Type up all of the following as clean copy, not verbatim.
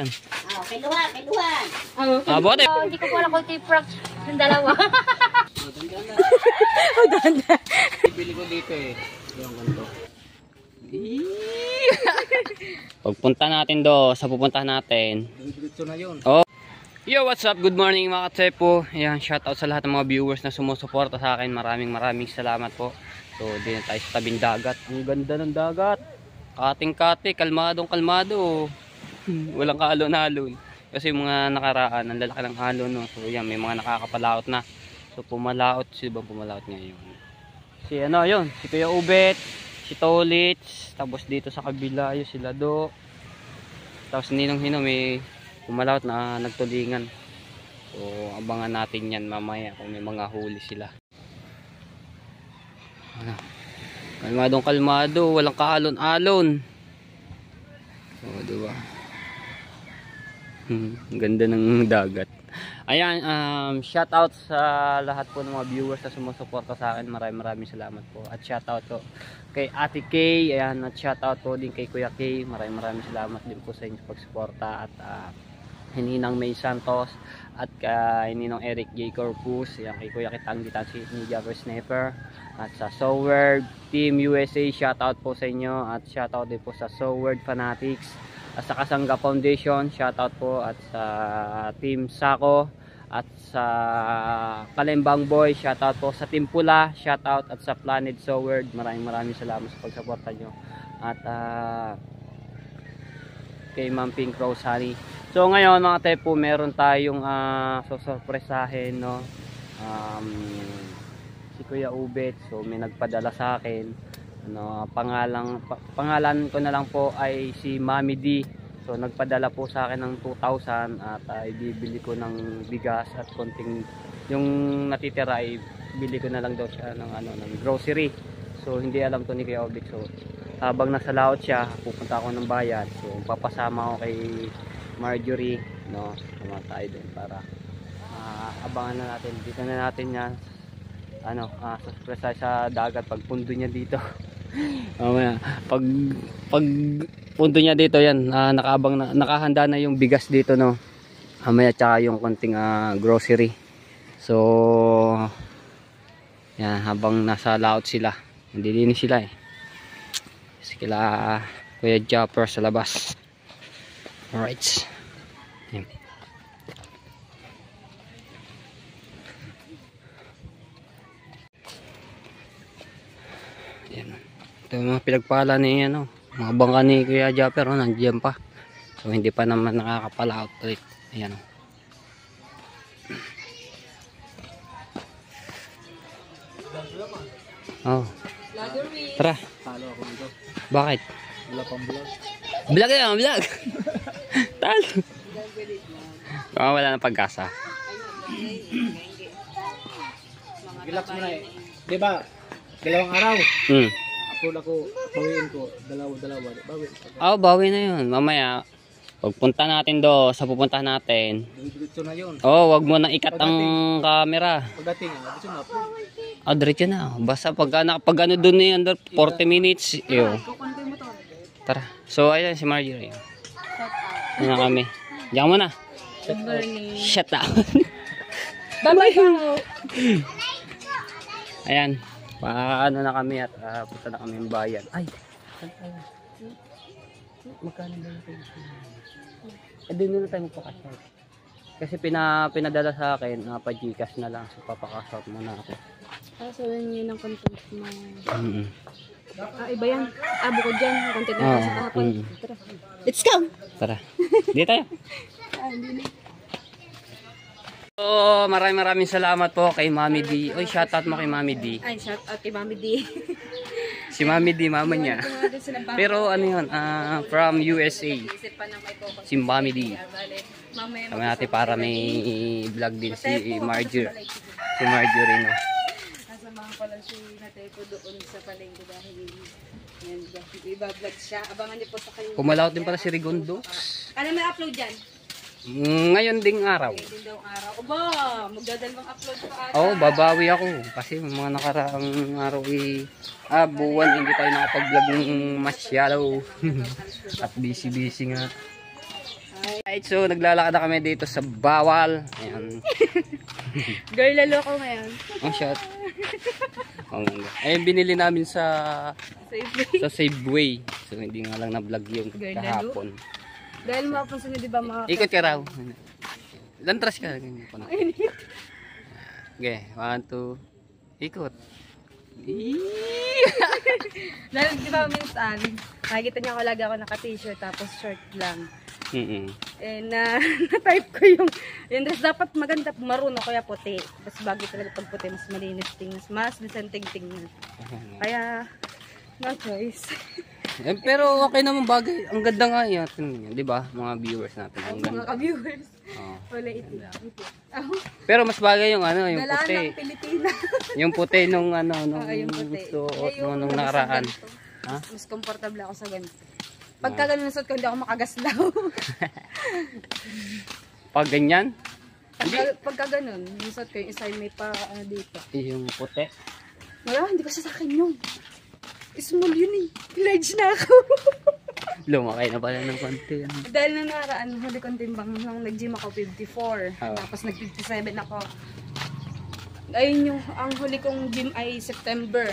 Oh, kiluhan, kiluhan. Bote. Hindi ko pala ko tiprak ng dalawa. Bili ko dito eh. Yung ganito. Pagpunta natin sa pupuntahan natin. Dito na yun. Oh. Yo, what's up? Good morning mga katsepo. Ayan, shoutout sa lahat ng mga viewers na sumusuporta sa akin. Maraming salamat po. So, din na tayo sa tabing dagat. Ang ganda ng dagat. Kating-kati, kalmadong-kalmado. Walang kaalon-alon. Kasi yung mga nakaraan, ang lalaki ng alon, no? So, yan, may mga nakakapalaot na. So, pumalaot. Sino bang pumalaot ngayon? Si ano, yun. Si Kuya Ubet. Si Tolits. Tapos dito sa kabila, yung sila Do. Tapos ninong-hino, may pumalaot na nagtulingan. So, abangan natin yan mamaya kung may mga huli sila. Ano? Kalmadong-kalmado. Walang kaalon-alon. So, diba? Ganda ng dagat. Ayan, shout out sa lahat po ng mga viewers na sumusuporta sa akin. Maraming salamat po. At shout out po kay Ate Kay. Ayan, at shout out po din kay Kuya Kay. Maraming salamat din po sa inyong pagsuporta. At Hininang May Santos at kay Ninong Eric J. Corpus. Ayan, kay Kuya Kitang Gitansi ni Jagger Sniper. At sa Soword Team USA, shout out po sa inyo. At shout out din po sa Soword Fanatics. At sa Kasangga Foundation, shoutout po. At sa Team Sako at sa Kalembang Boy, shoutout po. Sa Team Pula, shoutout. At sa Planet Soword, maraming salamat sa pagsuporta nyo. At kay Ma'am Pink Rose Honey. So ngayon mga tepo, meron tayong susurpresahin, no? Si Kuya Ubet, so may nagpadala sa akin. Pangalan ko na lang po ay si Mami D. So nagpadala po sa akin ng 2,000 at ibibili ko ng bigas at konting yung natitira ay bili ko na lang daw siya ng grocery. So hindi alam to ni Kuya Ubet. So habang nasa laot siya, pupunta ako ng bayan. So papasama ako kay Marjorie, no? Tama tayo doon para abangan na natin. Dito na natin yan. Surprise sa dagat pag pundo niya dito. Mamaya pag punto niya dito yan, nakahanda na yung bigas dito, no. Mamaya tsaka yung konting grocery. So yan, habang nasa laot sila, nandilinis sila eh. Kila Kuya Japper sa labas. Alright. Yan. Yan. Ito yung mga pinagpala ni mga bangka ni Kuya Japper, nandiyan pa. So hindi pa naman nakakapalaot ulit. Ayan. Oh. Tara. Bakit? Wala pang vlog. Vlog yan, vlog. Talo. Wala na pag-asa. Relax mo na eh. Diba? 2 araw. Upload ako, bawiin ko. Dalawa. Bawi na yun. Mamaya, pagpunta natin sa pupuntahan natin. Dito na yun. Wag mo na ikat ang camera. Pagdating, dito na upload. Diretso na. Basta pag ano dun under 40 minutes. Tara. So, ayan si Marjorie. Ayan na kami. Diyan mo na. Shut up. Bye-bye po. Ayan. Paano na kami at punta na kami ng bayan. Ay. Magkano ba yung doon na tayo magpakasal. Kasi pinadala sa akin, pa-Gcash na lang. So, papakasal muna ako. So, yun ang content mo. Iba yan. Bukod dyan. Content na sa kahapon. Tara. Let's go! Tara. Di tayo. So, maraming salamat po kay Mami D. Oy, shoutout mo kay Mami D. Ay, shoutout kay Mami D. Si Mami D, mama niya. Pero ano yun, from USA. Si Mami D. Kami natin para may vlog din si Marjorie. Si Marjorie, no? Nasamahan pala si Natepo doon sa palengke dahil iba-vlog siya. Abangan niyo po sa kanya. Pumalaot din pala si Rigondo. Ano may upload dyan? Ngayon ding araw. Ngayon daw araw. Aba, magdadalawang upload pa ata. Babawi ako. Kasi mga nakaraang araw buwan hindi tayo nakapag-vlog ng masyado. At busy nga. Alright, so naglalakad na kami dito sa Bawal. Ayan. Girl, lalo ko ngayon. Ang shot. Ang ganda. Ayun, binili namin sa Safeway. So hindi nga lang na-vlog yung Girl, kahapon. Dahil mapapansin nyo, di ba mga... Ikot ka raw. Lantras ka. Okay, 1, 2. Ikot. Dahil di ba minsan, nakikita niya ko lagi ako naka-t-shirt tapos short lang. Eh, na-type ko yung dress. Dapat maganda, maroon o kaya puti. Mas bagay talaga pag puti, mas malinis tingnan. Mas decenteng tingnan. Kaya, no choice. Pero okay naman bagay. Ang ganda nga yan. Di ba? Mga viewers natin. Ang ganda. Mga ka-viewers. Oh. Wala ito. Pero mas bagay yung ano, yung Galaan puti. ng Pilipinas. Yung puti nung ano, nung Yung puti. suot Yung nung labas nakaraan. ng ganito. Ha? Mas comfortable ako sa ganito. Pagka ganun suot ko, hindi ako makagaslaw. Pag ganyan, Pagka ganun, yung suot ko, yung isa may pa dito. yung puti. Wala, hindi kasi sa akin yun. Small yun eh. Large na ako. Lumakay na pala ng konti. Dahil nung nakaraan, huli kong timbang nung nag-gym ako 54. Oh. Tapos nag-57 ako. Ayun yung, ang huli kong gym ay September.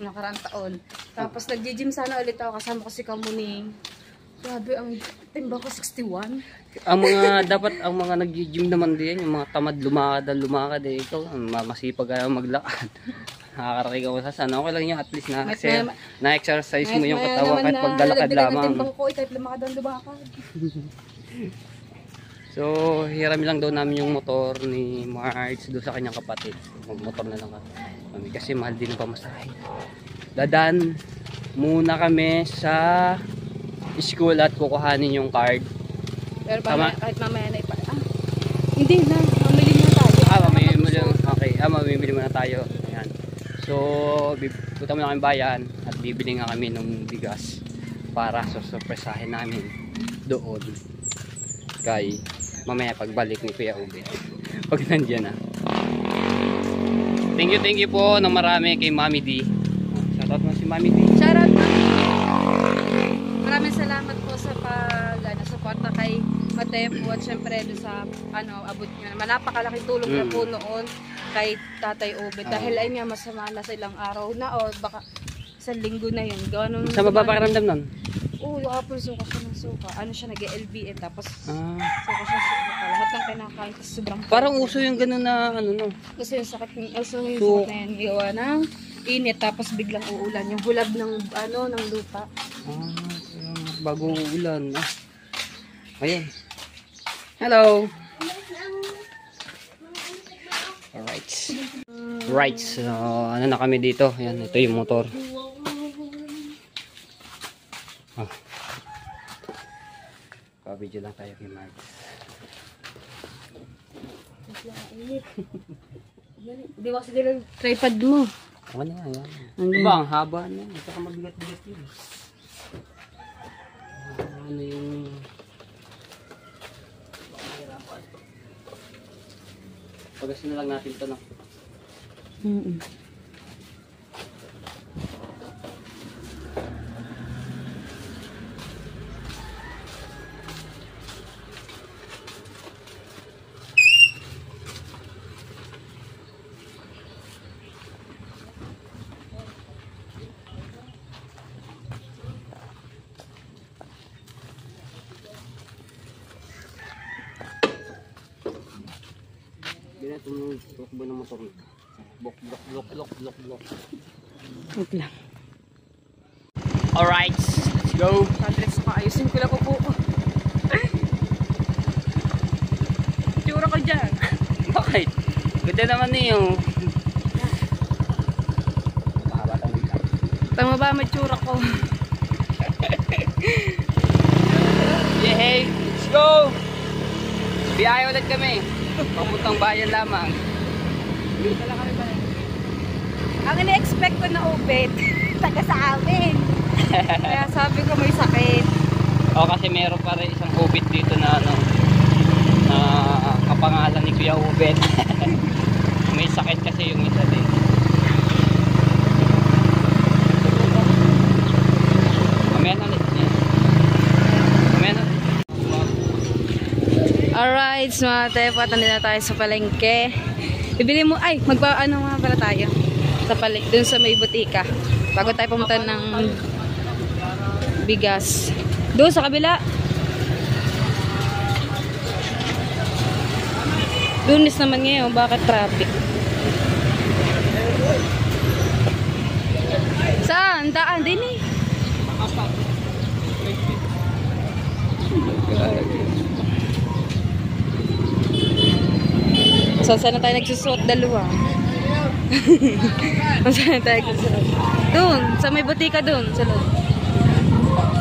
Nakaraang taon. Tapos nag-gym sana ulit ako kasama ko si Kamuning. Grabe, ang timbang ko 61. Ang mga, dapat ang mga nag-gym naman din, yung mga tamad lumakad eh. Ikaw, masipag ka maglakad. Nakakarating ako sa sana. Okay lang yun, at least na-exercise mo yung katawan kahit paglalakad lamang. Timbang ko, type lumakad ang lumakad. So, hirami lang daw namin yung motor ni Marge doon sa kanyang kapatid. Magmotor na lang kami kasi mahal din ang pamasahe. Dadan muna kami sa school at kukuhanin yung card. Pero kahit mamaya na ipa... hindi na. Mamili na tayo. Mamimili muna. Okay. Mamimili muna tayo. Ayan. So, punta muna kami bayan at bibili nga kami ng bigas para susurpresahin namin doon kay mamaya pagbalik ni Kuya Ube. Pag nandiyan na. Thank you po ng marami kay Mami D. Shoutout mo si Mami D. Shoutout po. Maraming salamat po sa suporta kay Matepo at syempre doon sa abot niya. Napakalaking tulong na po noon kay Tatay Ube. Dahil ay nga masama na sa ilang araw na o baka sa linggo na yun. Sa mapapakiramdam nun? Oo, yung apple suka siya ng suka. Ano siya, nag-LBN tapos suka siya suka. Lahat ng kinakain tapos sobrang parang uso yung gano'n na ano no? Kasi yung sakit yung sakit na yan. Gawa ng init tapos biglang uulan. Yung hulab ng ng lupa. Bagong ulan. Ayan. Hello. Alright. Right. So, ano na kami dito? Ayan, ito yung motor. Pa-video lang tayo kay Mark. Di ba kasi dito tripod mo? Ano na yan? Diba, ang haba na. Saka mabigat-bigat yun. Ano yung... Pagasin na lang natin ito na. Ganyan itong tukbo ng motor. Blok. Wait lang. Alright, let's go. Patrick, ayusin ko lang po. Tsura ko dyan. Bakit? Ganda naman niyo. Tama ba may tsura ko? Yeah, hey, let's go. Biyahe ulit kami. Papuntang bayan lamang. Wala kami ba? Ang ina-expect ko na ubed, taga sa amin. Kaya sabi ko may sakit. O kasi meron pa rin isang ubit dito na ano, na kapangalan ni Kuya Ubet. May sakit kasi yung isa din. Mamaya na ulit. Mamaya na ulit. Alright, mga tepo, nandito na tayo sa palengke. Bibili mo, ay, ano nga pala tayo? Sa palengke, dun sa may butika. Bago tayo pumunta ng bigas. Doon sa kabila. Lunes naman ngayon, bakit traffic? Saan? Daan din eh. So, saan na tayo nagsusuot? Dalawa. Saan na tayo nagsusuot? Doon, sa may butika doon, sa loob.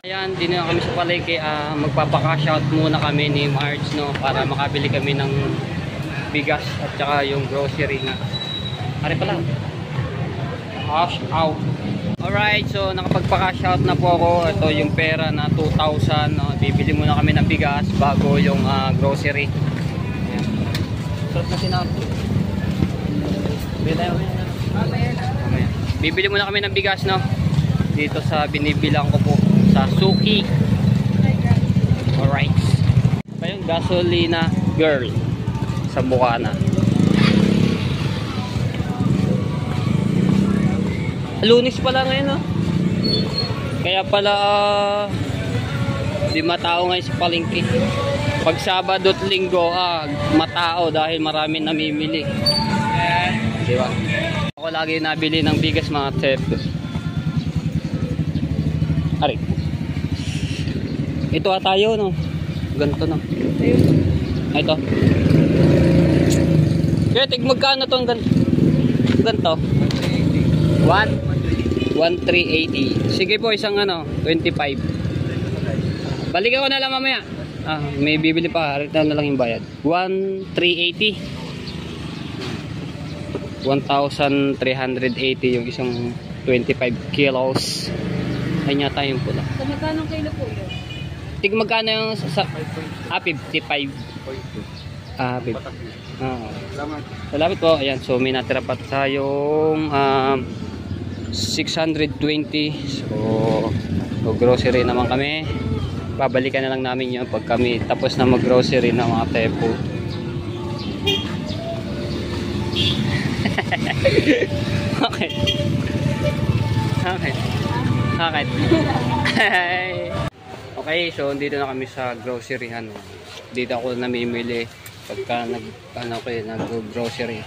Ayan, din na kami sa palengke. Magpapaka-shout muna kami ni Marge, no, para makabili kami ng bigas at saka yung grocery nga. Ari pala. Cash out. Alright, so nakapagpaka-shout na po ako. Ito yung pera na 2,000. No? Bibili muna kami ng bigas bago yung grocery. Ayan. Suot na sinabi. Bibili muna kami ng bigas, no? Dito sa binibilang ko po sa Suki. Alright. Ito yung gasolina girl sa Bukana. Lunes pala ngayon, no? Kaya pala di matao ngayon sa palengke. Pag Sabado at Linggo, matao dahil marami namimili. Di ba? Ako lagi nabili ng bigas, mga tep. Ari. Ito tayo, no? Ganito, no? Ito. Kaya magkano to ang ganito? 1,380. Sige po, isang 25. Balikan ko na lang mamaya. May bibili pa. Harita na lang yung bayad. 1,380. 1,380 yung isang 25 kilos. Ayun yata yung pula. So, magkano kilo po yun? Magkano yung sa 55. 50. Salamat po. Ayan, so may natira pa tayong 620. So grocery naman kami. Babalikan na lang namin yun pag kami tapos na mag-grocery na, mga tepo. Okay. Okay, so dito na kami sa groceryhan. Dito ako namimili pagka nag-grocery.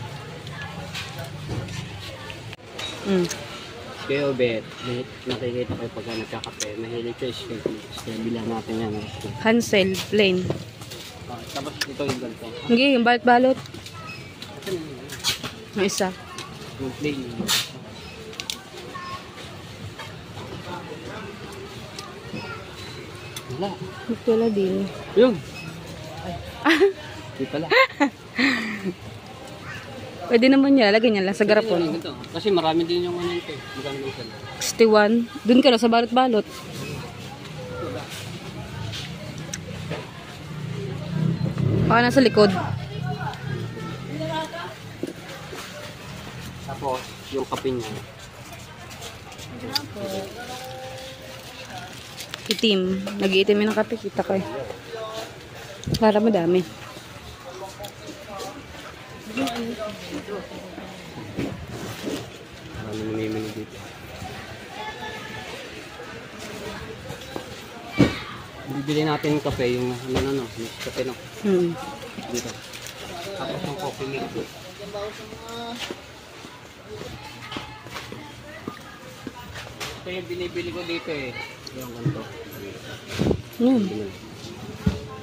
Kayo, Bet, nakikita kayo pagka nagkakape. Mahilig kayo siya. Bilang natin yan. Hansel, plain. Tapos ito yung ganito. Hindi, yung balot-balot. Yung isa. Yung plain. Wala. Wala din. Yun. Di pala. Pwede naman niya, lagay niya lang sa garapon. Kasi marami din yung ito. 61. Doon ka na sa balot-balot. Baka nasa likod. Tapos, yung kape niya. Itim. Nag-iitim yun ng kape. Kita ko eh. Para madami. Marami namimili dito. Bibili natin yung kape, yung kape, no? Dito. Tapos yung coffee mix. Ito yung binibili ko dito eh. Yung ganito.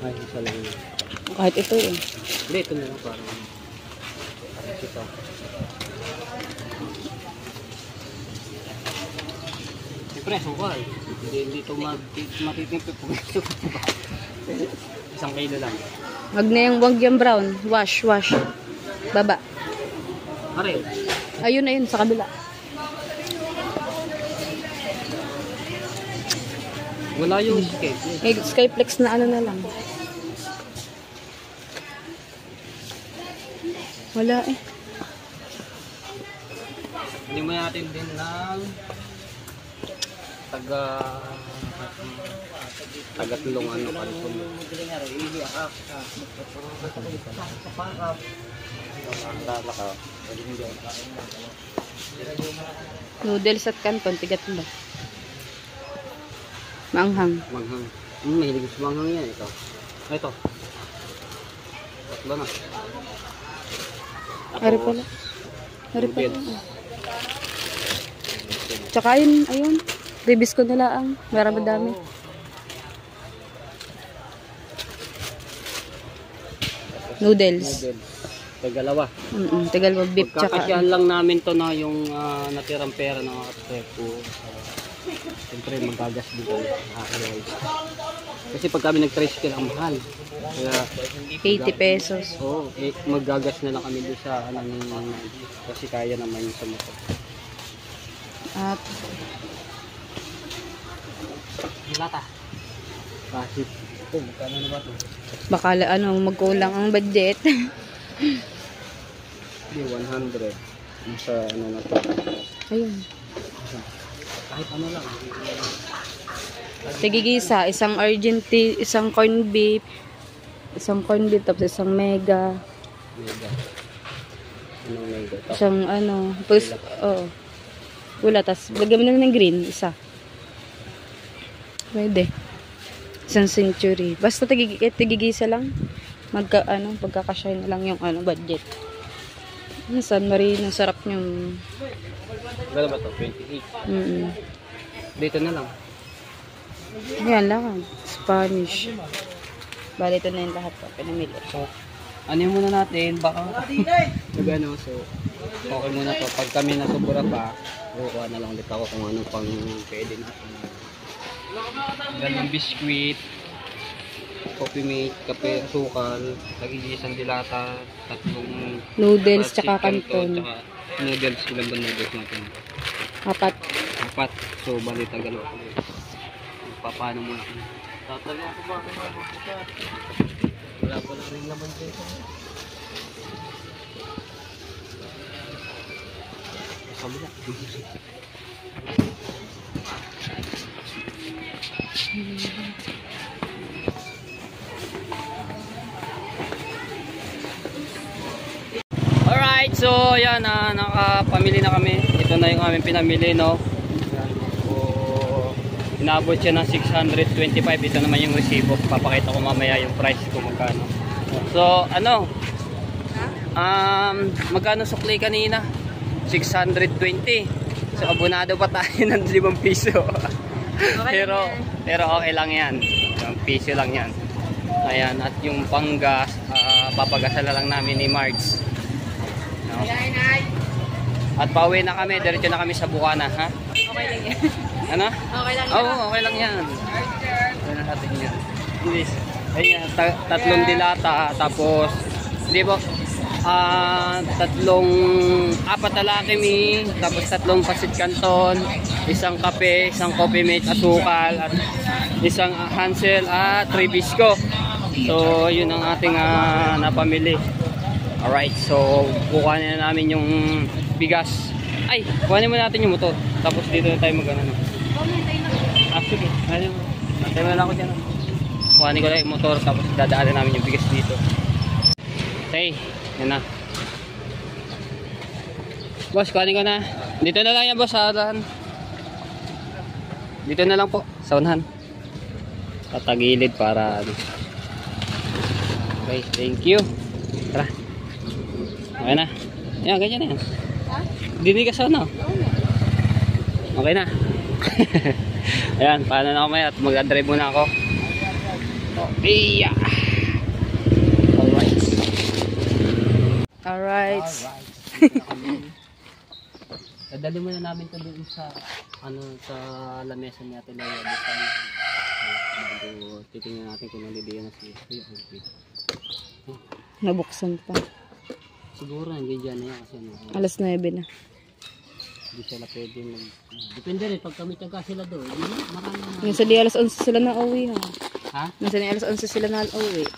Ay, isa lang yun. Kahit ito eh. Dito na lang parang. Ito. Siyempre, sungkal. Hindi ito matitimpip po. Isang kilo lang. Wag na yung brown. Wash. Baba. Aray. Ayun, sa kabila. Wala yung escape. Skyflex na ano na lang. Wala eh. Hindi mo natin din ng taga-tulungan ng Kalipon. Noodles at canton, tigat ba? Maanghang. Manghang. Mahilig sa manghang yan. Ito. Ito. Tatlo na. Ari pala. Ari pala. Tsaka ayun. Ribis ko nila ang. Marami dami. Noodles. Tagalawa. Tagalawa beef tsaka. Pagkakasyahan lang namin to na yung natirang pera ng mga katepo. Siyempre magagas dito. Kasi pag kami nag-tricycle ang mahal. Kaya 80 pesos. Oo, magagas na lang kami doon sa kasi kaya naman yung sa motor. At Dilata. Kasi magkano na ba ito? baka magkulang ang budget. Hindi, 100. Yung sa na to. Ayun. Kahit ano lang. Tigigisa, isang Argentine, isang corned beef, tapos isang mega. Mega. Anong mega? Isang tapos, wala, tapos lagyan mo na ng green, isa. Pwede. Isang century. Basta tigigisa lang. Pagkakasya na lang yung budget. San Marino, sarap yung... Gano'n ba ito? 28. Dito na lang. Yan lang. Spanish. Bali, ito na yung lahat po. Pinamili. So, ano muna natin? Baka nagano. So, okay muna to. Pag kami nasubura pa, kukuha na lang ulit ako kung anong pang pwede natin. Ganang biskuit, coffee mate, kape, asukal, nag-iisang dilata, tatlong Noodles, tsaka canton. Tsaka noodles, ilan ba noodles natin? 4. 4. So, bali tagalo ako. Paano muna? Tatalo ako ba? Wala pa na rin naman dito. Kabila. Alright, so yan, nakapamili na kami. Ito na yung aming pinamili, no? So, inabot siya ng 625. Ito naman yung resibo. Papakita ko mamaya yung price kung magkano. So, magkano sukli kanina? 620. So, abonado pa tayo ng 5 piso. Pero okay lang yan. 1 piso lang yan. Ayan, at yung panggas, papagasan na lang namin ni Marge. No? At pauwi na kami, diretso na kami sa Bukana, ha? Okay lang yan. Ano? Okay lang yan. Oo, okay lang yan. Okay na natin yan. Ayan, tatlong dilata, tapos, hindi po, apat na lakimi, tapos tatlong pasit canton, isang kape, isang coffee mate, asukal, at isang Hansel at 3 bisco. So yun ang ating napamili. Alright, so kukuhanin na namin yung bigas. Ay, kuhanin mo natin yung motor, tapos dito na tayo mag-ano. Sige, antay mo na ako dyan. Kuhanin ko lang yung motor, tapos dadaanan namin yung bigas dito. Okay, yan na. Boss, kuhanin ko na. Dito na lang yan, boss, sa unahan. Dito na lang po, sa unahan. Tatagilid para okay, thank you. Tara. Okay na. Yan, ganyan na yan. Dini ka sa una. Okay na. Ayan, paano na ako maya at mag-drive muna ako. Okay. Alright. Dadali muna namin ito doon sa sa lamesa ni Ate Leia. Bago titingnan natin kung nandidiyan na siya. Nabuksan pa. Siguro nandiyan na yan kasi Alas 9 na. hindi sila pwede depende rin pag kami taga sila doon. Marami na. Minsan di alas 11 sila na uwi, ha? Ha? Minsan di alas 11 sila na uwi.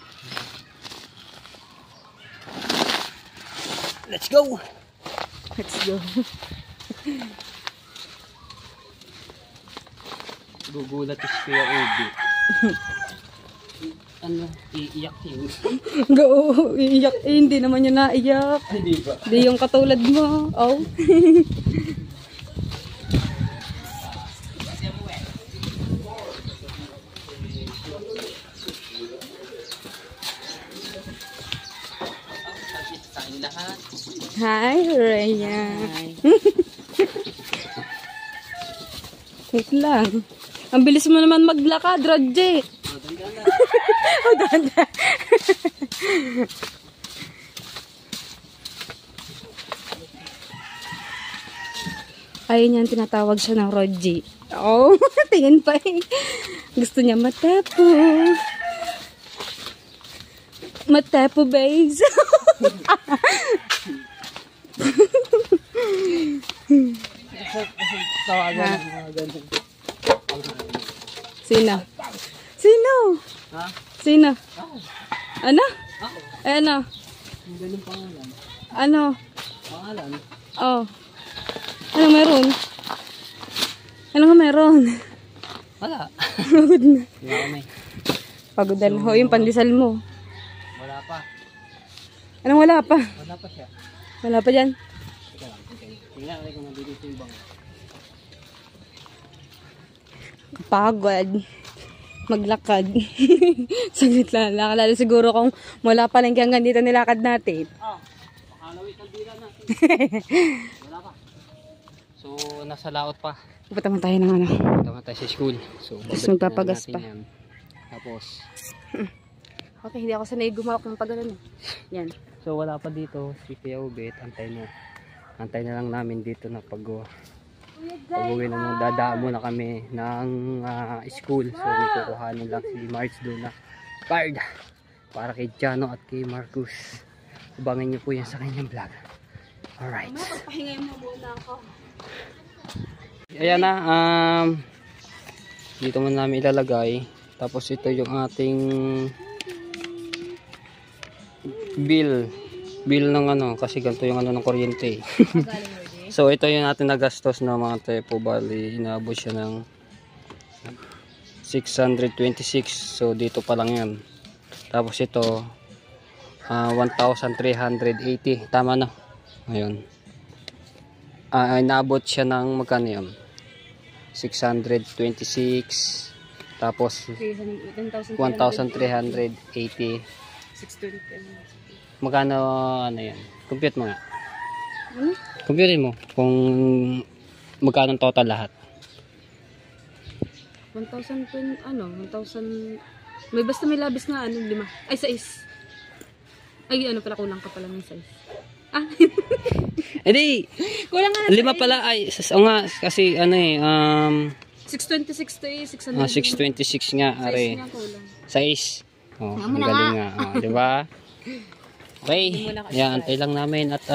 Let's go! Let's go. Gugulat si Kuya Ubi. Ano, iiyak yun. Oo, iiyak. Eh, hindi naman yun naiyak. Hindi ba? Hindi yung katulad mo. Oh. Hi, Rhea. Wait lang. Ang bilis mo naman maglakad, Rodje. Oh, ganda. Ayun yan, tinatawag siya ng Rodje. Oh, tingin pa eh. Gusto niya matepo. Matepo, babes. Tawagan ng mga ganun. Sino? Sino? Ha? Sino? Ano? Ako. Eh, ano? Ang ganun pangalan. Ano? Pangalan? Oh. Anong meron? Ano nga meron? Wala. Pagod na. Wala kami. Pagod na. Ho, yung pandesal mo. Wala pa. Anong wala pa? Wala pa siya. Wala pa dyan. Teka lang. Tingnan ko kung nandito yung bang. Pagod. Maglakad. Saglit lang. Nakalala siguro kung wala pa lang hanggang dito nilakad natin. Ah, pakalawit ang dila natin. Wala pa. So, nasa laot pa. Pupunta man tayo ng ano. Tama tayo sa school. So, Tapos magpapagas pa. yan. Tapos, Okay, hindi ako sanay gumawak ng pagano. Yan. so wala pa dito si Kuya Ubet. Antay na lang namin dito na pag-uwi na dadaan muna kami ng school. So may kukuhanin lang si March doon na card para kay Jano at kay Marcus. Abangan nyo po yan sa kanyang vlog. Alright. Pagpahingay mo muna ako. Ayan na, dito muna namin ilalagay. Tapos ito yung ating bill ng ano, kasi ganito yung ano ng kuryente. So ito yung natin nagastos na mga tepo. Bali inaabot siya ng 626. So dito pa lang yan. Tapos ito 1,380. Tama na. Ayun. Inaabot siya ng magkano yun? 626. Tapos 1,380. 620. Magkano ano yan? Compute mo nga. Ano? Compute mo kung magkano total lahat. 1,000 ano? 1,000. May basta may labis na ano, 5. Ay, 6. Ay, ano pala, kulang ka pala ng 6. Ah. Hindi. Kulang nga 5 pala ay o nga kasi ano eh 626 to eh, 600. 626 nga are. 6 nga kulang. 6. Oh, ang galing nga. Oh, di ba? Okay. Yan, antay lang namin at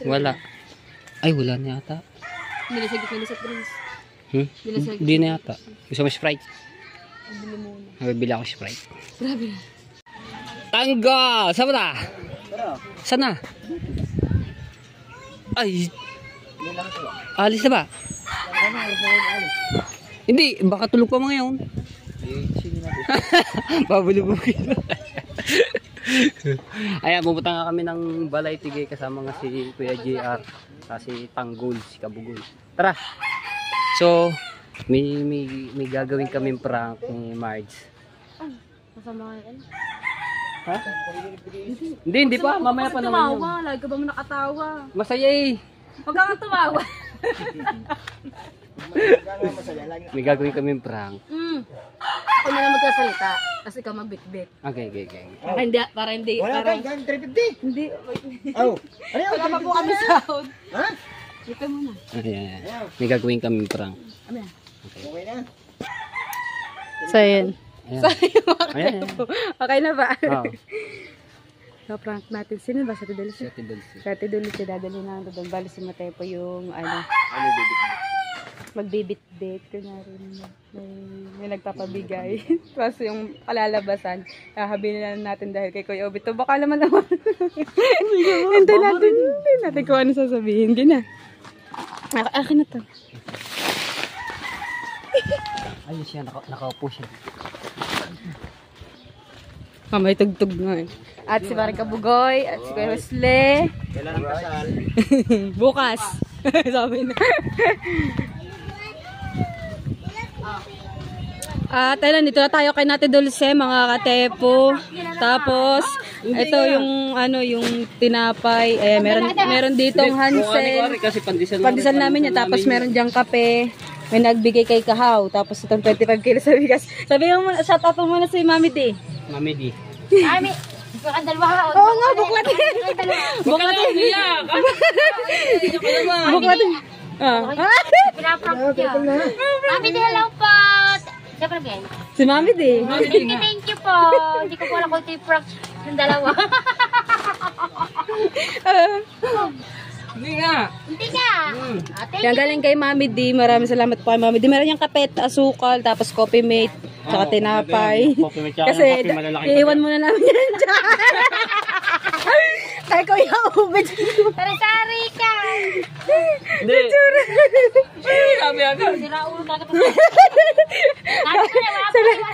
wala. Ay, wala na yata. Nilasagit sa Prince. Hindi na yata. Gusto mo Sprite? Bili muna. Nabibili ako Sprite. Grabe. Tangga! Saan na? Sana? Ay. Alis na ba? Hindi, baka tulog pa mga yun. Babulubugin. Ayan, pupunta nga kami ng Balay Tigay kasama nga si Kuya JR, kasi Tanggol, si Kabugol. Tara! So, may gagawin kaming prank ni Marge. Masama ka yan. Ha? Hindi pa. Mamaya pa naman yun. Tumawa, lagi ka ba mo nakatawa? Masaya eh. Huwag kang tumawa. May gagawin kaming prank. Ako na lang magkasalita. Kasi ikaw magbitbit. Okay. Para hindi. Wala Para, ka, 350. hindi. Oh, ano yun? Wala pa po kami sound. Ha? Dito muna. Ayan. May gagawin kaming prank. Ano yan? Okay na. So, yun. Ayan. Ayan. Okay na ba? Oh. So, prank natin. Sino ba? Sa Tidulce? Si Ate Dulce. Sa Tidulce, dadali na doon. Bali si Matepo yung ano, Ano bibig mo? magbibit-bit. Kunyari, may nagpapabigay. Tapos yung kalalabasan, hahabilin na natin dahil kay Kuya Obito. Baka naman. Hindi natin kung ano sasabihin. Gina. Akin na to. Ayun siya, nakaupo siya. May tugtog nga eh. At si Marika Bugoy, at si Kuya Wesley. Kailan ang kasal? Bukas. Sabi na. At ayun, dito na tayo kay Nate Dulce, mga katepo. Tapos, ito yung ano, yung tinapay. Eh, meron ditong Hansel. Kasi Pandesal namin yan. Tapos meron diyang kape. May nagbigay kay Kahaw. Tapos itong 25 kilos sa bigas. Sabi mo, shout out mo muna si Mami D. Mami D. Mami, buklat dalawa. Oo nga, buklat din. Buklat din. Buklat din. Pinaprank yun. Mami, di hello po. Siyempre again. Si Mami D. Thank you po. Hindi ko po alam kung ito yung prank ng dalawa. Hindi nga. Hindi nga. Yan galing kay Mami D. Maraming salamat po kay Mami D. Meron yung kape, asukal, tapos coffee mate, tsaka tinapay. Kasi iiwan muna namin yan dyan. Kaya ko i-ubid. Sari-sari ka. Hindi. Sabi agad. Sira ulo talaga.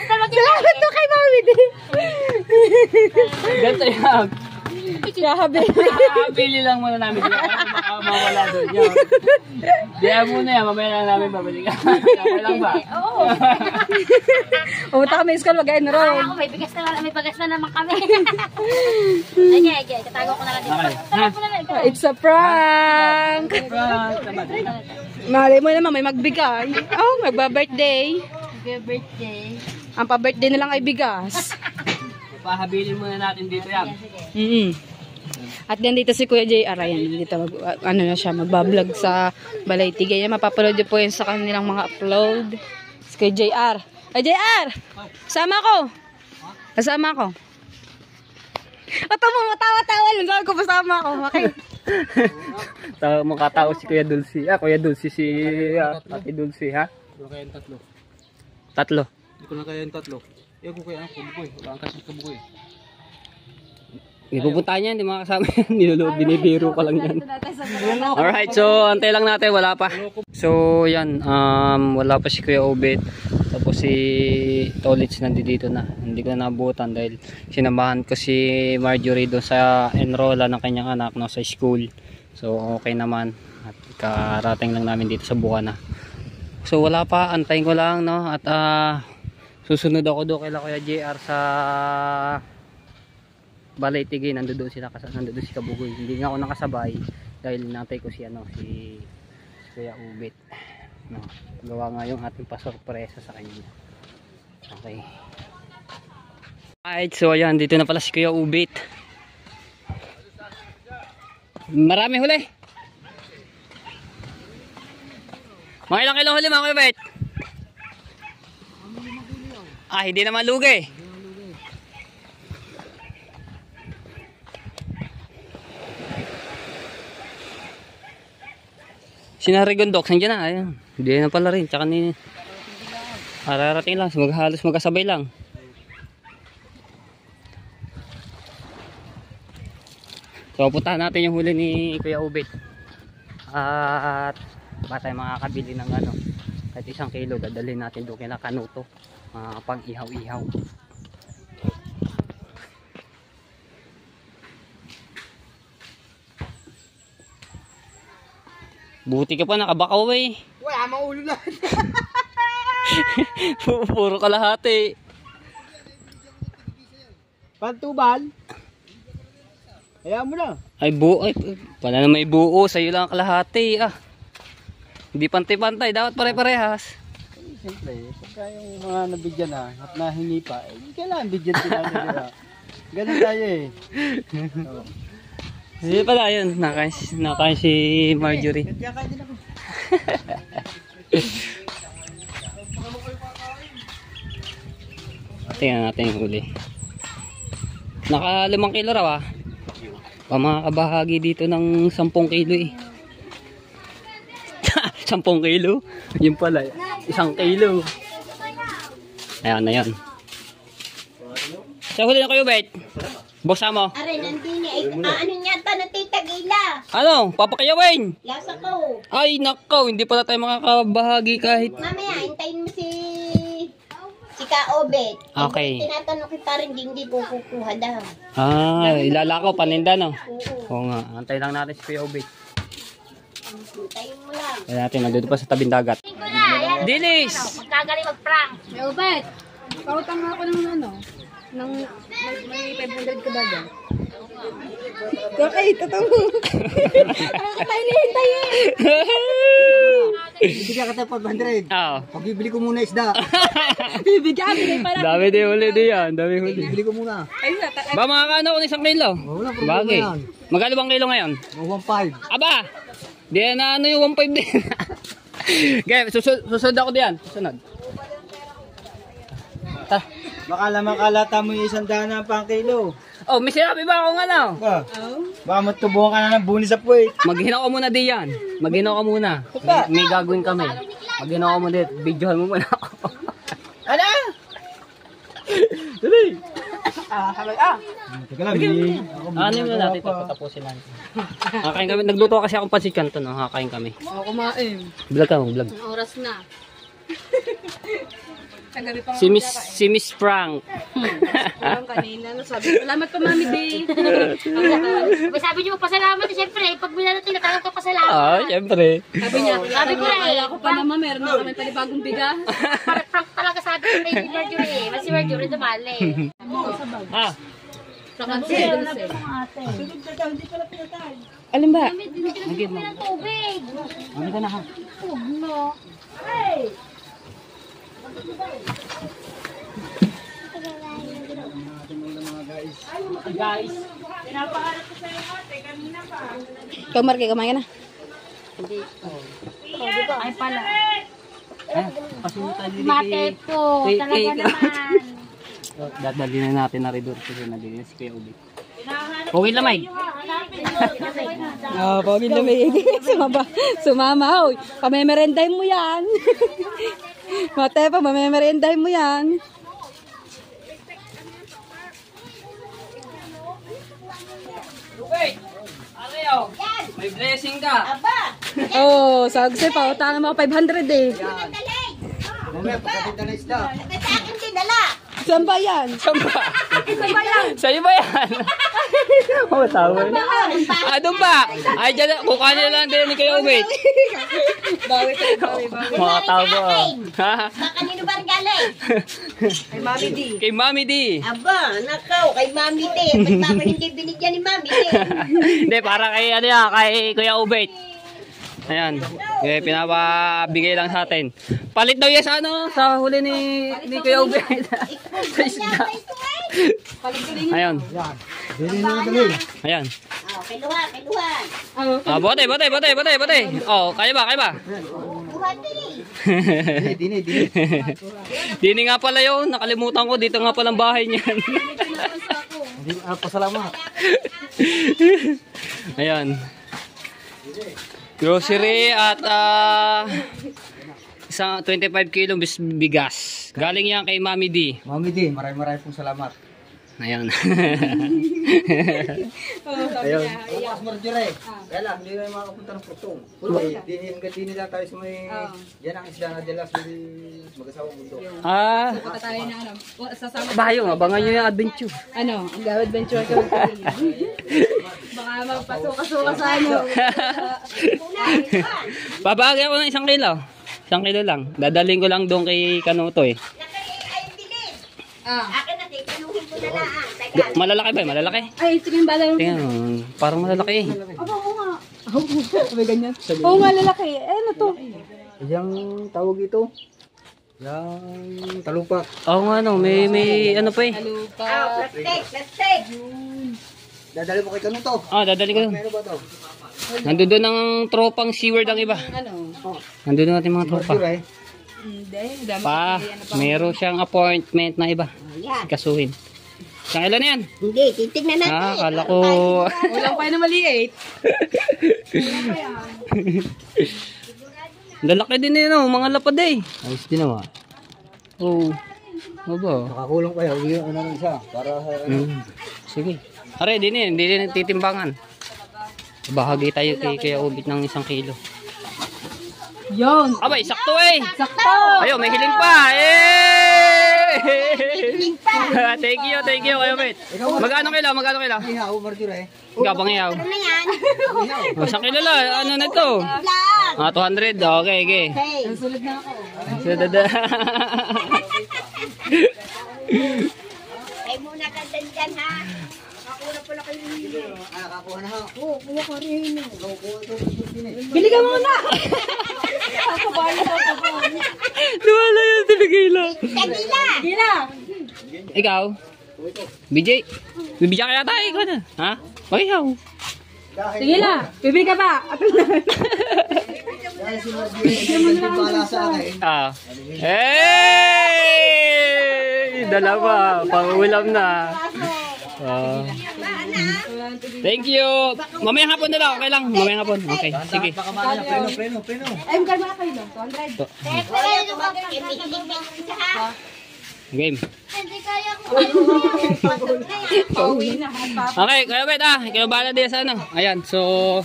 Salamat po kay Mami D. Ganito yan. Kahabili lang muna namin. Baka mawala doon. Diyan muna yan. Mamaya lang namin babalikan. Okay lang ba? Oo. Pumunta kami school, mag-enroll. Ako, may bagas na naman kami. Ay, katago ko na lang dito. Katago ko na lang. It's a prank! Malay mo naman, may magbigay. Oh, magba-birthday. Birthday. Ang pa-birthday na lang ay bigas. Pahabilin muna natin dito yan. At then dito si Kuya JR, ayan, dito ano na siya, magbablog sa Balaytigay. Yan, mapapaload niyo po yun sa kanilang mga upload. Si Kuya JR. Ay, JR! Sama ko! Kasama ko. Matawa-tawa lang. Sabi ko, pasama ako. Okay. Makatao si Kuya Dulce. Kuya Dulce si Ate Dulce, ha? Hindi ko na kaya yung tatlo. Tatlo. Hindi ko na kaya yung tatlo. Kaya ko kaya ang kabukoy. Wala ang kasi kabukoy. Hindi pupunta niya, hindi makakasama yan. Nilulog, binibiro ko lang yan. Alright, so antay lang natin, wala pa. So yan, wala pa si Kuya Obet. Tapos si Tolits nandito na. Hindi ko na nabutan dahil sinamahan ko si Marjorie doon sa enrolla ng kanyang anak no, sa school. So okay naman. At karating lang namin dito sa Bukana. So wala pa, antayin ko lang no. At susunod ako doon kay Kuya JR sa Balaytigay. Nandoon si Kabugoy. Hindi nga ako nakasabay dahil natay ko si Kuya Ubit. No, gawa nga yung ating pasorpresa sa kanya. Okay. Alright, so ayan, dito na pala si Kuya Ubit. Marami huli. Mga ilang kilo huli mga Kuya Ubit? Hindi naman lugi. Sinarigondok, nandiyan na. Ayun. Hindi na pala rin. Tsaka ni ararating lang. Halos magkasabay lang. So puntahan natin yung huli ni Kuya Ubit. At ba tayo makakabili ng kahit 1 kilo. Dadalhin natin doon kina Kanuto. Pang ihaw-ihaw. Buti ka pa nakabakaw eh. Wala, maulo na. Puro kalahati. Pantubal. Kaya mo na. Ay pala na may buo. Sa'yo lang kalahati Hindi pantay-pantay. Dapat pare-parehas. Siyempre, pagka yung mga nabigyan na at nahingi pa, kailangan bigyan sila nila. Ganun tayo eh. Hindi pala yun. Nakain si Marjorie. Kaya kaya din ako. Tingnan natin yung huli. Naka 5 kilo raw Pamakabahagi dito ng 10 kilo eh. 10 kilo? Yun pala. 1 kilo. Ayan na yun. Sa huli na kayo, Bet? Bosa mo? Aray, nandini. Ano niya ito? Natitagila. Ano? Papakayawin? Lasa ko. Ay, nakaw. Hindi pala tayo makakabahagi kahit. Mamaya, hintayin mo si Ka-Obet. Okay. Tinatanong kita rin, hindi ko kukuha daw. Ilalako, paninda, no? Oo. Oo nga, antay lang natin si Kuya Obet. Hintayin mo lang. Kaya natin, nandito pa sa tabing dagat. Tingko na. Ayan. Dilis! Magkagaling mag-prank. May ubet. Pautang nga ako ng ano. May 500 ka ba dyan? Okay, totoo. Ano ka tayo nihintayin? Bibigyan ka tayo 500. Oo. Pagbibili ko muna isda. Bibigyan ko pala. Dami din huli din yan. Dami huli. Bibili ko muna. Ay, Ba, makakaano ko ng 1 kilo? Wala problema Bagay. yan. Magkano bang kilo ngayon? 1.5. Aba! Di na ano yung 1.5 din. Okay, susunod ako diyan. Susunod. Ta. Baka makalata mo yung 100 na pang kilo. Oh, may sinabi ba ako nga na? Baka matubungan ka na ng buni sa puwit. Maghinaw ka muna diyan. Maghinaw ka muna. May gagawin kami. Maghinaw ka muna dito. Videohan mo muna ako. Ano? Dali. Teka lang, Ano mo natin ito? Patapusin natin. Kakain kami. Nagluto kasi akong pansit kanto. No? Kakain kami. ako kumain. Vlog ka mo, vlog. Ang oras na. Ang gabi pa Si Miss Frank. Parang kanina. Sabi, salamat pa, Mami D. Sabi niyo magpasalamat. Siyempre, pag binanatin na talagang pasalamat. Syempre. Sabi niya, Sabi ko na eh. ako pa naman, meron na kami panibagong bigas. Parang prank talaga sabi ko kay Marjorie eh. Mas si Marjorie dumali. Ah. Kansel. Alin ba? Binigyan mo ng tubig. Ano ka na ha? Huwag no. Guys. Ikaw, Marky, kumain ka na. Ay pala. Pasunutan din Mate po. Talaga naman. Dadali na natin na rin doon kasi nabili na si Kuya Ubi. Okay lamay. Pogi na may sumama. Hoy, pamemerenday mo yan. Mate pa, pamemerenday mo yan. Wait! Ariyo! May blessing ka! Oh, sagse pa. Utangan mo ako 500 eh. Mamaya, pagkatinda na isda. Sa akin din, dala. Saan ba yan? Saan ba? Sa'yo ba yan? Oo, tama na. Doon ba? Ay, dyan, kukanin lang din ni Kuya Ubi. Bawi. Mga tabo. Ha? Baka kanino ba galing? Kay Mami D. Kay Mami D. Aba, nakaw, kay Mami D. Ba't baka hindi binigyan ni Mami D? Hindi, para kay, ano yan, kay Kuya Ubet. Ayan. Okay, pinapabigay lang sa atin. Palit daw yan sa ano, sa huli ni Kuya Ubet. Sa isda. Ayan. Dili na dali. Ayan. Oh, kiluha. Bote. Oh, kaya ba? Kuha din. Dini. Dini nga pala yun. Nakalimutan ko. Dito nga palang bahay niyan. Pasalamat. Ayan. Grocery at isang 25 kilo bigas. Galing yan kay Mami D. Mami D, maraming pong salamat. Ayan. Ayun. Bukas Marjorie. Kaya lang, hindi na makapunta ng putong. Dini lang tayo sa may... Yan ang isla na Delas, mag-asawang mundo. Tayo na ano. Sasama. Bayo, abangan nyo yung adventure. Ano? Ang gawad venture ka. Baka magpasuka-suka sa ano. Babagay ako ng 1 kilo. 1 kilo lang. Dadaling ko lang doon kay Kanuto eh. Ay, bilis. Akin na, kinuhin ko na lang. Teka. Malalaki ba? Malalaki? Ay, tingin ba lang? Tingnan, parang malalaki eh. Oo nga. May ganyan. Oo nga, lalaki. Eh, ano to? Yang tawag ito? Yang talupak. Oo nga no, may ano pa eh. Plastic. Dadali mo kay Kanuto. Dadaling ko doon. Ano ba to? Nandun doon ang tropang SeaWorld ang iba. Ano? Nandun doon natin mga tropa. Marjorie. Hindi. Meron siyang appointment na iba. Kasuhin. Saan ilan yan? Hindi, titignan natin. Kala ko... Walang pa na maliit. Lalaki din eh, no? Mga lapad eh. Ayos din naman. Oo. Aba. Nakakulong kayo. Uwi ano lang isa. Para Sige. Are, hindi din titimbangan. Bahagi tayo kay Kuya Ubit ng 1 kilo. Yon. Abay, sakto eh. Sakto. Ayun, may hiling pa. Eh! Thank you Kuya Obet. Magkano kilo? Ihaw, Marjorie. Ikaw pang ihaw. Ano yan? O, sa kilala, ano na to? Vlog. 200, okay. Hey. Sulit na ako. Sunod. Ay muna ka dyan ha. Nakakuna pala kayo nila. Nakakuha na ha. Oo, kuha ka rin. Bili ka muna! Luwala yun, tinagila. Kandila. Gila! Ikaw? BJ? Bibigyan kaya tayo, ikaw na. Ha? Pakihaw. Sige na! Bibili ka pa! Dahil si Marjorie, hindi pala sa akin. Hey! Dalawa, pang-ulam na. Thank you. Mamayang hapon na lang, okay lang. Mamayang hapon. Okay, sige. Baka mali na, preno. Ay, magkano na kayo lang? 200? Kaya nung mag-imihiling ha. Game. Hindi kaya ko. Pauwi na. Okay, Kuya Bet ikaw bahala din sa ano. Ayan, so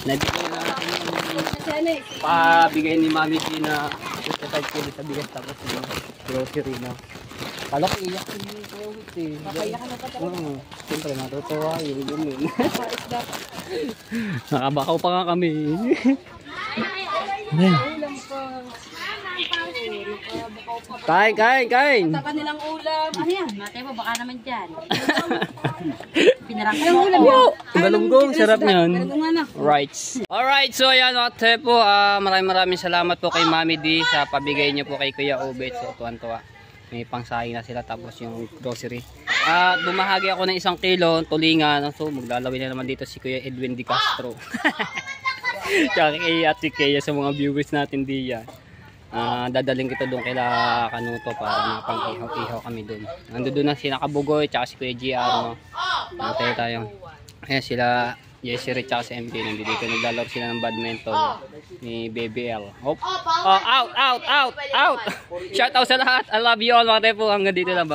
nandito na natin yung pabigay ni Mami G na 55 kilo sa bigas tapos yung grocery na. Kala ko iyak ko yung Kuya Bet eh. Kaya ka na pa talaga. Siyempre natutuwa yun. Nakabakaw pa nga kami. Kain. Sa kanilang ulam. Ano yan? Matay mo, baka naman dyan. Pinarang Anong ulam yan? Galunggong, sarap niyan. Galunggong ano? Alright, so ayan ate po, maraming salamat po kay Mami D sa pabigay niyo po kay Kuya Obet. So tuwan-tuwa. May pangsaing na sila tapos yung grocery. At bumahagi ako ng 1 kilo tulingan. So maglalawin na naman dito si Kuya Edwin Di Castro. Tsaka kay Ate Kea sa mga viewers natin diyan. Dadaling kita doon kila Kanuto para mapang-ihaw kami doon. Nandun doon na si Nakabugoy tsaka si Kuya GR, no? Tayo tayo. Ayan sila Jessie Ray tsaka si MK nandito. Naglalaro sila ng badminton ni BBL. Out. Shout out sa lahat. I love you all mga tepo. Hanggang dito lang.